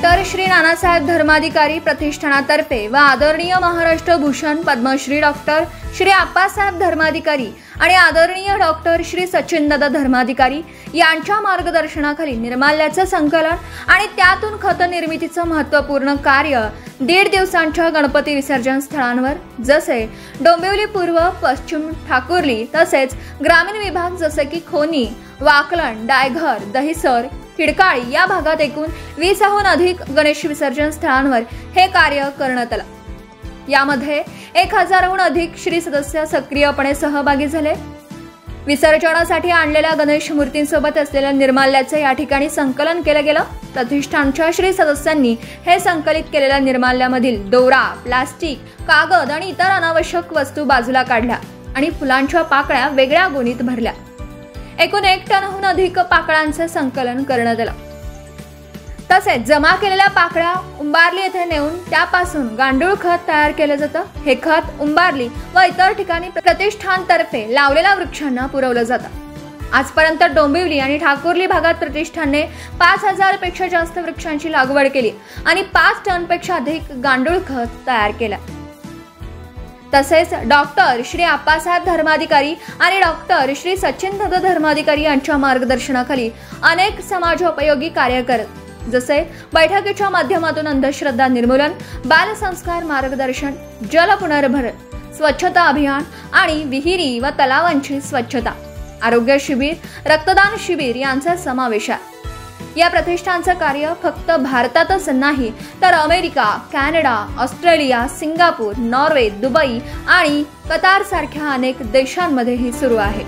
Doctor Shri Nanasaheb Dharmadhikari प्रतिष्ठानातर्फे व आदरणीय Maharashtra Bhushan Padmashri doctor Shri Appasaheb Dharmadhikari आणि आदरणीय डॉक्टर श्री सचिनदादा धर्माधिकारी यांच्या मार्गदर्शनाखाली निर्माल्याचे संकलन आणि त्यातून खत निर्मितीचे महत्त्वपूर्ण कार्य 1.5 दिवसांच्या गणपती विसर्जन स्थळांवर जसे डोंबिवली पूर्व, पश्चिम, ठाकुर्ली तसेच ग्रामीण विभाग जसे की खोनी, वाकलन, डायघर, दहिसर, खिडकाळी या भागात एकूण 20हून अधिक गणेश विसर्जन स्थळांवर हे कार्य करण्यात आले। यामध्ये 1000हून अधिक श्री सदस्य सक्रियपणे सहभागी झाले। विसर्जनासाठी आणलेल्या गणेश मूर्तींसोबत असलेल्या निर्माल्याचे या ठिकाणी संकलन केले गेले। प्रतिष्ठानच्या श्री सदस्यांनी हे संकलित केलेल्या निर्माल्यामधील दोरा, प्लास्टिक, कागद आणि इतर अनावश्यक वस्तू बाजूला काढल्या आणि फुलांच्या पाकळ्या वेगळ्या गोणीत भरल्या। एकूण 1 टनहून अधिक पाकळ्यांचे संकलन करण्यात आले। तसेच जमा केलेल्या पाकळ्या उंबारली येथे नेऊन त्यापासून गांडूळ खत तयार केले जाते। हे खत उंबारली व इतर ठिकाणी प्रतिष्ठानतर्फे लावलेल्या वृक्षांना पुरवले जाते। आजपर्यंत डोंबिवली आणि ठाकुर्ली भागात प्रतिष्ठानने 5000 पेक्षा जास्त वृक्षांची लागवड केली आणि 5 टनपेक्षा अधिक गांडूळ खत तयार केले। तसेच डॉक्टर श्री आप्पासाहेब धर्माधिकारी आणि डॉक्टर श्री सचिनदादा धर्माधिकारी यांच्या मार्गदर्शनाखाली अनेक समाजोपयोगी कार्य करत जसे बैठकीच्या माध्यमातून अंधश्रद्धा निर्मूलन, बालसंस्कार मार्गदर्शन, जल पुनर्भरण, स्वच्छता अभियान आणि विहिरी व तलावांची स्वच्छता, आरोग्य शिबिर, रक्तदान शिबिर यांचा समावेश आहे। या प्रतिष्ठानचे कार्य फक्त भारतातच नाही तर America, Canada, Australia, Singapore, Norway, Dubai आणि कतार सारख्या अनेक देशांमध्येही सुरू आहे।